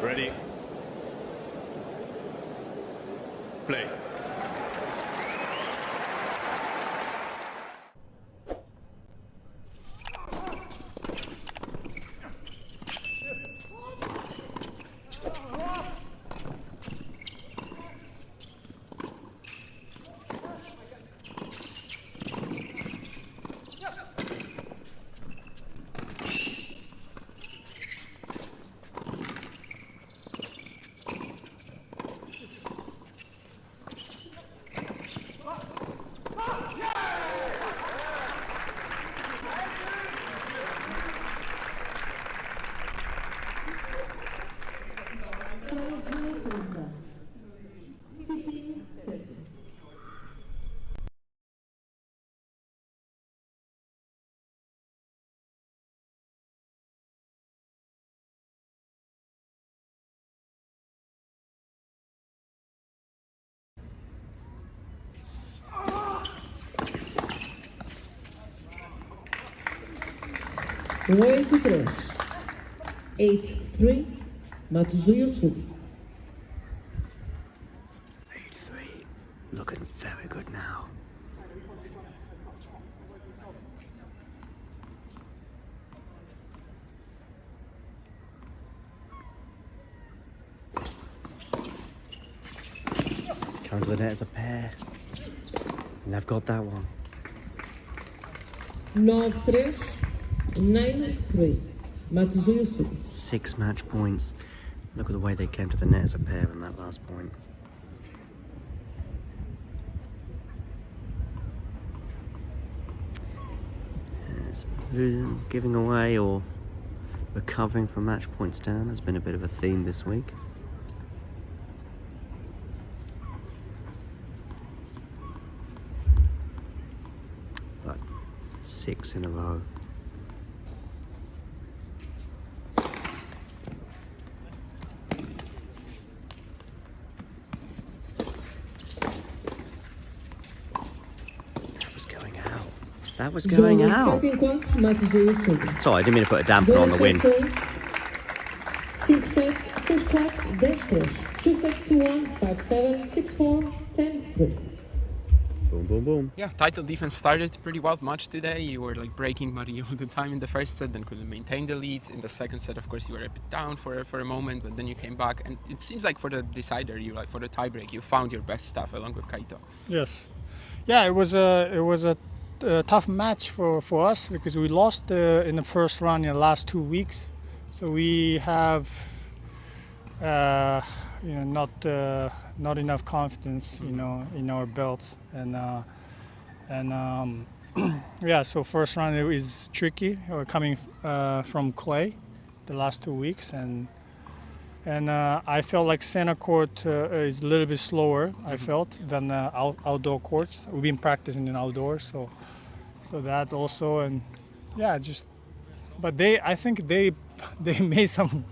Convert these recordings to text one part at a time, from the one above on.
Ready. Play. Oito, 3. 8-3. Matsui. 8-3. Looking very good now. Coming to the net as a pair. And they've got that one. 9-3. 9-3. Matsui. 6 match points. Look at the way they came to the net as a pair in that last point. It's losing, giving away or recovering from match points down has been a bit of a theme this week. But 6 in a row. That was going out. Sorry, I didn't mean to put a damper on the win. 6 sets, 6-4, 10-3. 2 sets to 1, 5-7, 6-4, 10-3. Boom, boom, boom. Yeah, title defense started pretty wild match today. You were like breaking Marie all the time in the first set, then couldn't maintain the lead. In the second set, of course, you were a bit down for a moment, but then you came back. And it seems like for the decider, for the tiebreak, you found your best stuff along with Kaito. Yes. Yeah, it was a tough match for us because we lost in the first round in the last 2 weeks. So we have not enough confidence, in our belts, and yeah. So first round it was tricky. We're coming from clay, the last 2 weeks, and I felt like center court is a little bit slower. I felt than outdoor courts. We've been practicing in outdoors, so that also, and yeah, but I think they made some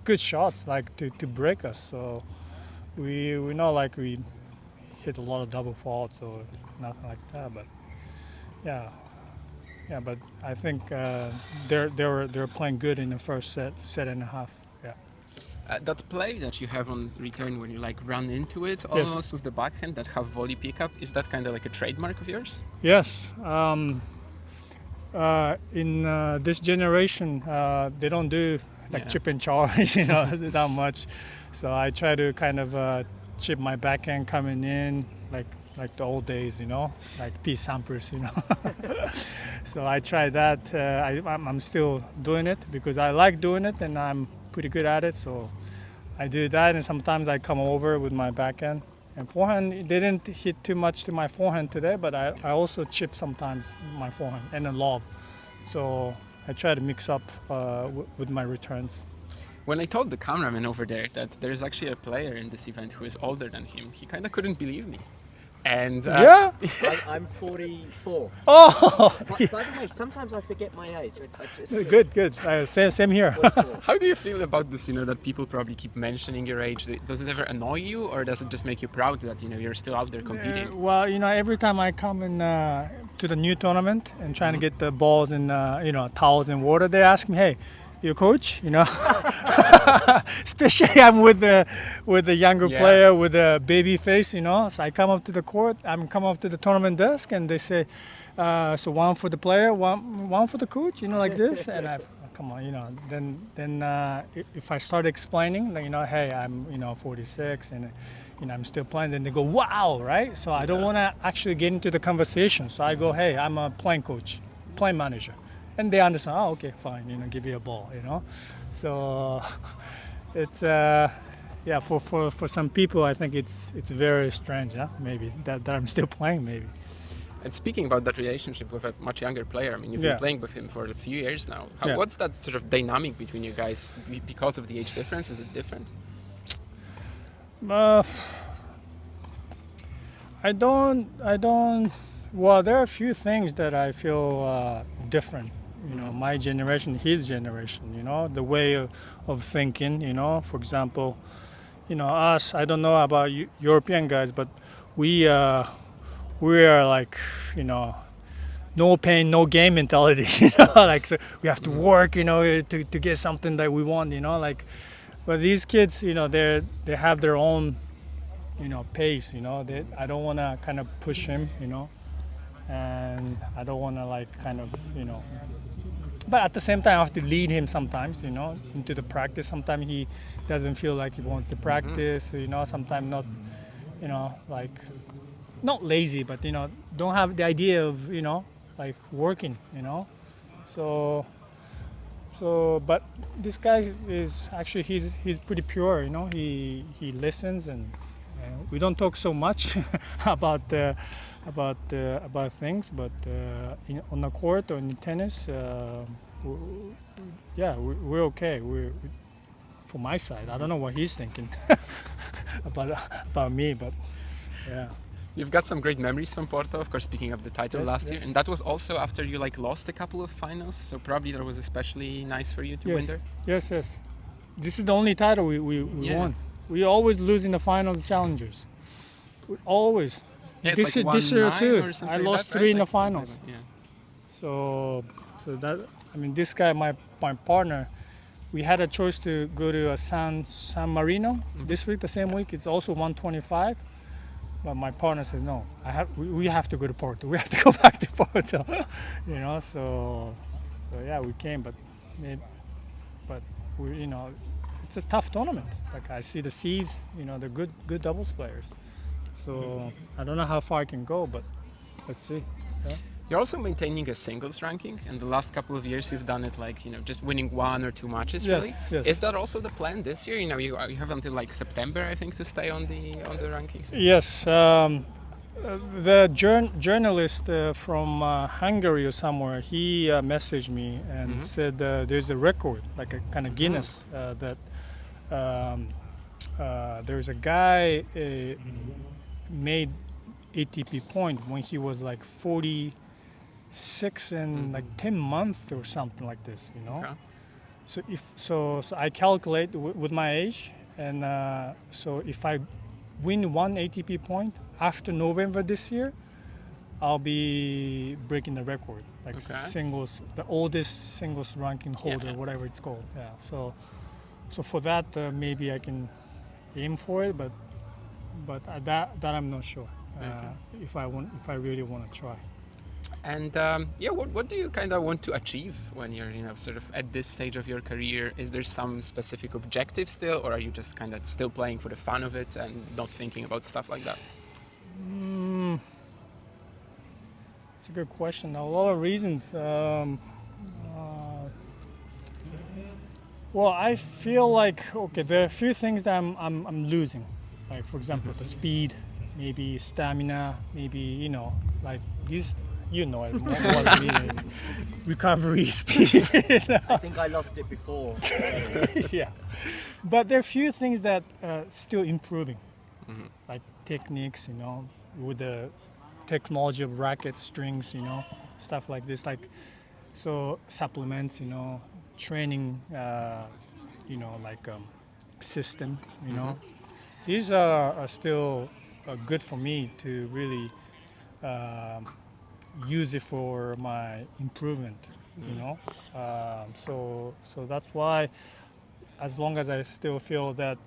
good shots, like to break us. So we not like we hit a lot of double faults or nothing like that. But yeah. But I think they're playing good in the first set and a half. Yeah. That play that you have on return when you like run into it almost with the backhand, that half volley pickup, is that kind of like a trademark of yours? Yes. In this generation, they don't do like chip and charge, that much. So I try to kind of chip my backhand coming in, like the old days, like P. Sampras, So I try that. I'm still doing it because I like doing it and I'm pretty good at it. So I do that, and sometimes I come over with my backhand. And forehand, they didn't hit too much to my forehand today, but I also chip sometimes my forehand and a lob. So I try to mix up with my returns. When I told the cameraman over there that there's actually a player in this event who is older than him, he kind of couldn't believe me. And yeah? I'm 44. Oh! By the way, sometimes I forget my age. Good. Same here. How do you feel about this, that people probably keep mentioning your age? Does it ever annoy you, or does it just make you proud that, you're still out there competing? Well, every time I come in to the new tournament and trying to get the balls and, towels and water, they ask me, hey, you coach, especially I'm with the younger Yeah. player with a baby face, you know. So I come up to the court, come up to the tournament desk, and they say, so one for the player, one for the coach, you know, like this. And I, come on, you know. Then if I start explaining, like, you know, hey, I'm 46 and I'm still playing, then they go, wow, right? So I don't want to actually get into the conversation. So I go, hey, I'm a playing coach, playing manager. And they understand, oh, okay, fine, give you a ball, So it's, yeah, for some people, I think it's very strange, maybe, that I'm still playing, maybe. And speaking about that relationship with a much younger player, I mean, you've been playing with him for a few years now. What's that sort of dynamic between you guys because of the age difference? Is it different? I don't, well, there are a few things that I feel different. My generation, his generation, the way of thinking, for example, us, I don't know about European guys, but we are like, no pain, no gain mentality, like, so we have to work, to get something that we want, like, but these kids, they have their own, pace, I don't want to kind of push him, and I don't want to like kind of, but at the same time I have to lead him sometimes, into the practice. Sometimes he doesn't feel like he wants to practice, sometimes not, like not lazy, but don't have the idea of, like working, so but this guy is actually, he's pretty pure, he listens, and we don't talk so much about things, but on the court or in tennis, we're okay. For my side, I don't know what he's thinking about me, but yeah. You've got some great memories from Porto, of course, picking up the title last year, and that was also after you like lost a couple of finals, so probably that was especially nice for you to win there. Yes. This is the only title we won. We always lose in the finals challengers. We always. Yeah, this like year too. I like lost that, 3 right? in the Like finals. like that, yeah. So that, I mean, this guy, my partner, we had a choice to go to San Marino this week, the same week. It's also 125. But my partner said, no, we have to go to Porto. We have to go back to Porto. So yeah, we came, but we, it's a tough tournament. Like, I see the seeds, they're good doubles players. So I don't know how far I can go, but let's see. Yeah. You're also maintaining a singles ranking, and the last couple of years you've done it like, just winning 1 or 2 matches, Yes, really. yes. Is that also the plan this year? You have until like September, I think, to stay on the rankings. Yes. The journalist from Hungary or somewhere, he messaged me and said there's a record, like a kind of Guinness, that there's a guy made ATP point when he was like 46 and like 10 months or something like this, Okay. So I calculate with my age, and so if I win 1 ATP point after November this year, I'll be breaking the record, like singles, the oldest singles ranking holder, whatever it's called. Yeah. So for that, maybe I can aim for it, but that I'm not sure. If I really want to try. And what do you kind of want to achieve when you're sort of at this stage of your career? Is there some specific objective still, or are you just kind of still playing for the fun of it and not thinking about stuff like that? It's a good question. A lot of reasons. Well, I feel like, okay, there are a few things that I'm losing. Like, for example, the speed, maybe stamina, maybe, like these, recovery speed. I think I lost it before. Yeah. But there are a few things that still improving, like techniques, with the technology of rackets, strings, stuff like this. Like, so supplements, training, like system, These are still good for me to really use it for my improvement, So that's why as long as I still feel that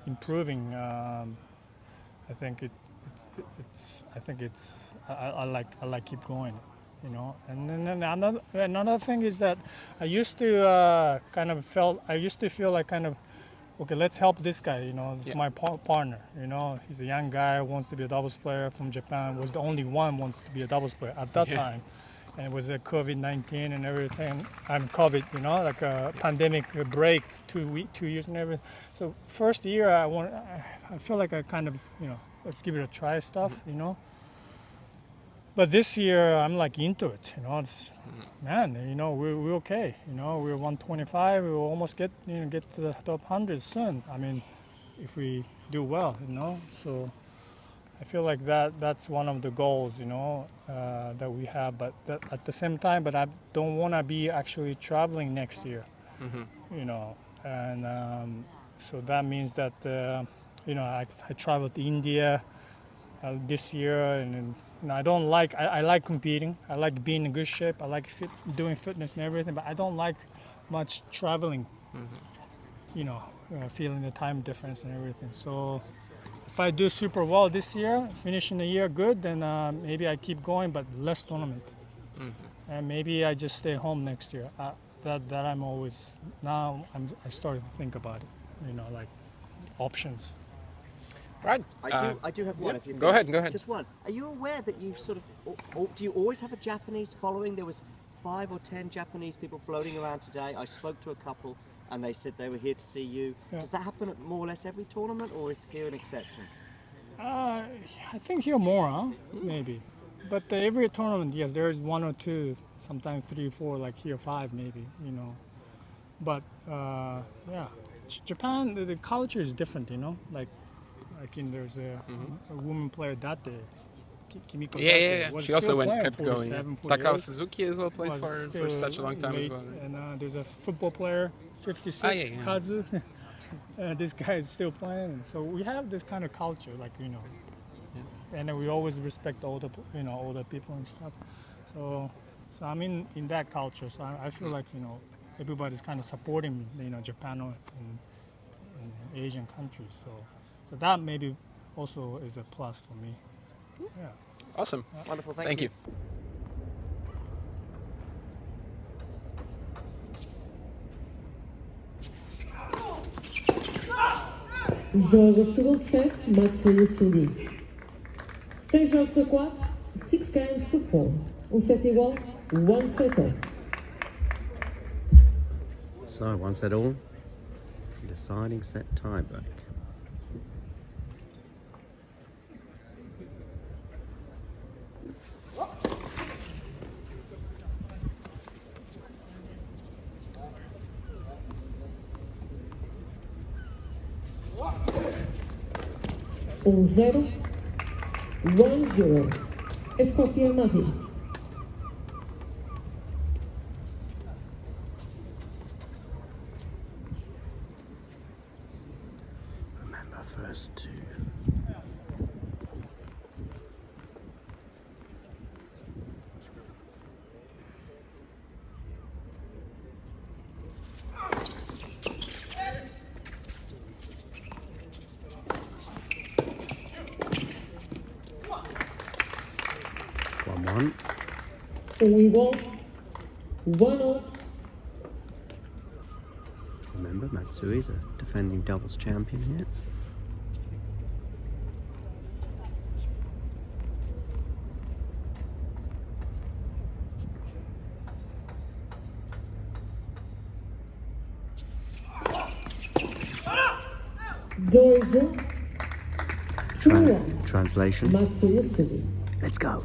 improving, I think I like keep going, you know. And then another thing is that I used to feel like kind of, okay, let's help this guy, you know. This is my partner, you know. He's a young guy, wants to be a doubles player from Japan. Was the only one wants to be a doubles player at that time. And it was a COVID-19 and everything. COVID, you know, like a pandemic break, 2 years and everything. So first year, I feel like I kind of, you know, let's give it a try stuff, you know. But this year, I'm like into it, you know. It's, man, you know, we're okay. You know, we're 125. We will almost get to the top 100 soon. I mean, if we do well, you know. So I feel like that's one of the goals, you know, that we have. But at the same time, but I don't want to be actually traveling next year, you know. And so that means that, you know, I traveled to India this year, and you know, I like competing. I like being in good shape. I like doing fitness and everything, but I don't like much traveling, you know, feeling the time difference and everything. So if I do super well this year, finishing the year good, then maybe I keep going, but less tournament. And maybe I just stay home next year. That I'm always, now I started to think about it, you know, like options. Right. I do have one. If you Go ahead. Just one. Are you aware that you sort of, do you always have a Japanese following? There was 5 or 10 Japanese people floating around today. I spoke to a couple and they said they were here to see you. Yeah. Does that happen at more or less every tournament, or is here an exception? I think here more, huh? Maybe. But every tournament, yes, there is 1 or 2, sometimes 3 or 4, like here 5 maybe, you know. But yeah, Japan, the culture is different, you know. Like there's a woman player that day. Kimiko yeah. She also kept 47, going. Takao Suzuki as well played for such a long time as well. And there's a football player, 56, Kazu. This guy is still playing. So we have this kind of culture, like, you know. Yeah. And we always respect older people and stuff. So I'm in that culture. So I feel like, you know, everybody's kind of supporting, you know, Japan and Asian countries. So that maybe also is a plus for me. Yeah. Awesome. Wonderful. Thank you. Joga segundo set, Matsui Sugi. 6 jogos a 4, 6 games to 4. Set igual, 1 set all. So 1 set all, deciding set tiebreak. Um 0, 1-0. Escoffier Marie. Remember first 2. Igual, 1-0. Remember, Matsui's a defending doubles champion here. Translation. Matsui Sugi. Let's go.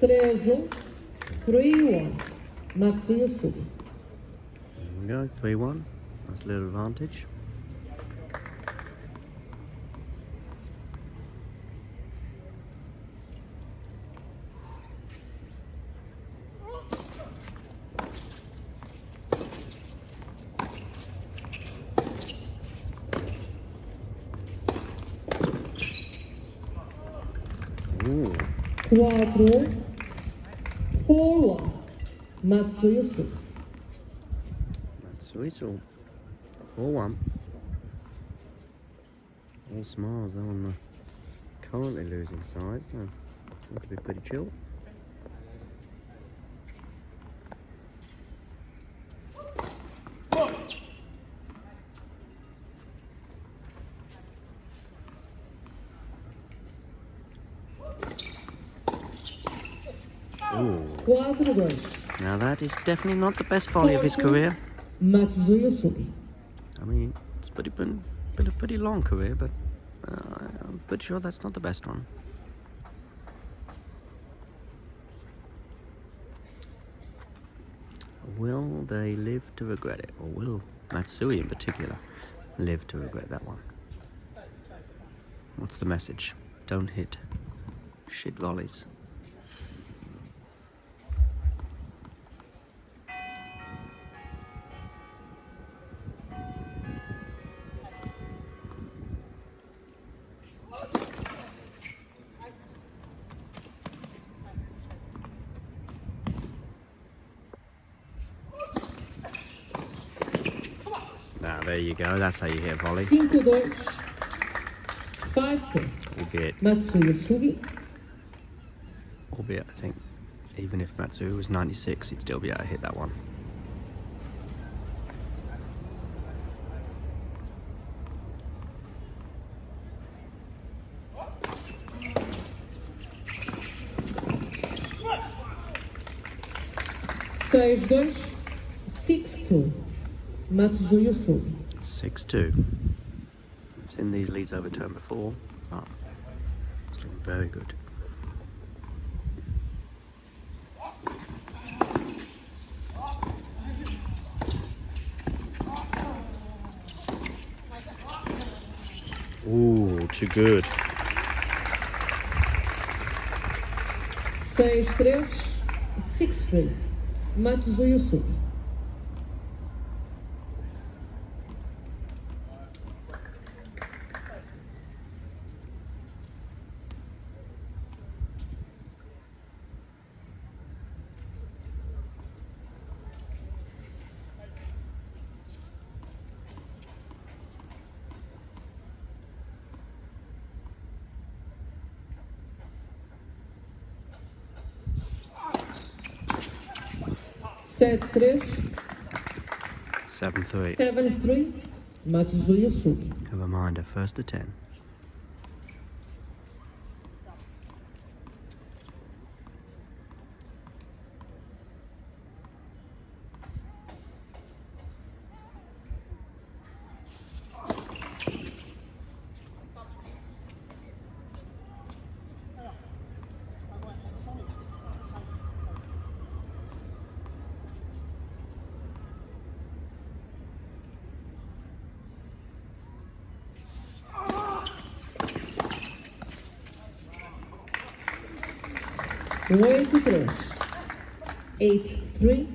3-1, 3-1. Matsui Sugi. There we go, 3-1. That's a little advantage. Ooh. 4-1, 4-1. Matsui Sugi. Matsui, 4-1. All smiles though on the currently losing side, so seems to be pretty chill. Ooh. 4-2. Now that is definitely not the best volley of his career. Matsui Sugi. I mean, it's been a pretty long career, but I'm pretty sure that's not the best one. Will they live to regret it? Or will Matsui in particular live to regret that one? What's the message? Don't hit shit volleys. Now there you go, that's how you hit a volley. 5-2, 5-2. Albeit, Matsui Sugi. I think, even if Matsui was 96, he'd still be able to hit that one. Seis, 6-2. Matsui Sugi. 6-2. I've seen these leads overturned before, but it's looking very good. Ooh, too good. 6-3, 6-3. Matsui Sugi. Set 3, 7-3. 7-3. Matsui Sugi. A reminder, first to 10. Oito, 3. 8-3.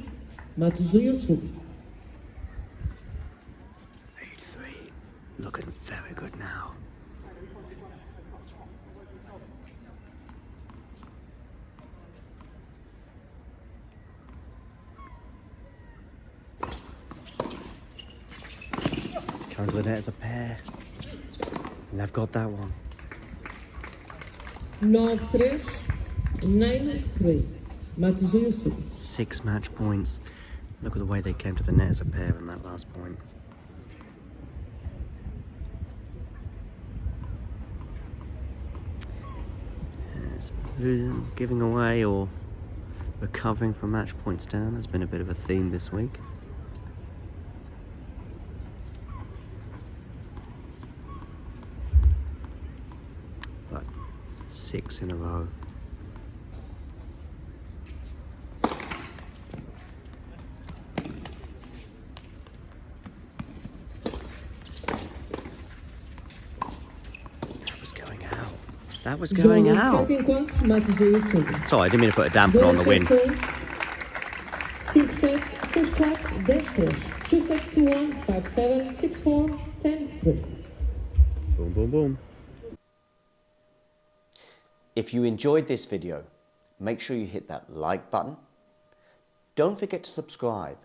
Matsui Sugi. 8-3. Looking very good now. Coming to the net as a pair. And they've got that one. 9-3. 9-3. Matsui Sugi. 6 match points. Look at the way they came to the net as a pair in that last point. Yes, losing, giving away or recovering from match points down has been a bit of a theme this week. But 6 in a row. That was going Jogo out. 7-4, Matsui Suli. Sorry, I didn't mean to put a damper on the win. 5 sets, 6-4, 10-3. 2 sets to 1, 5-7, 6-4, 10-3. Boom, boom, boom. If you enjoyed this video, make sure you hit that like button. Don't forget to subscribe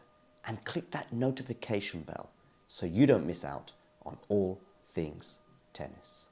and click that notification bell so you don't miss out on all things tennis.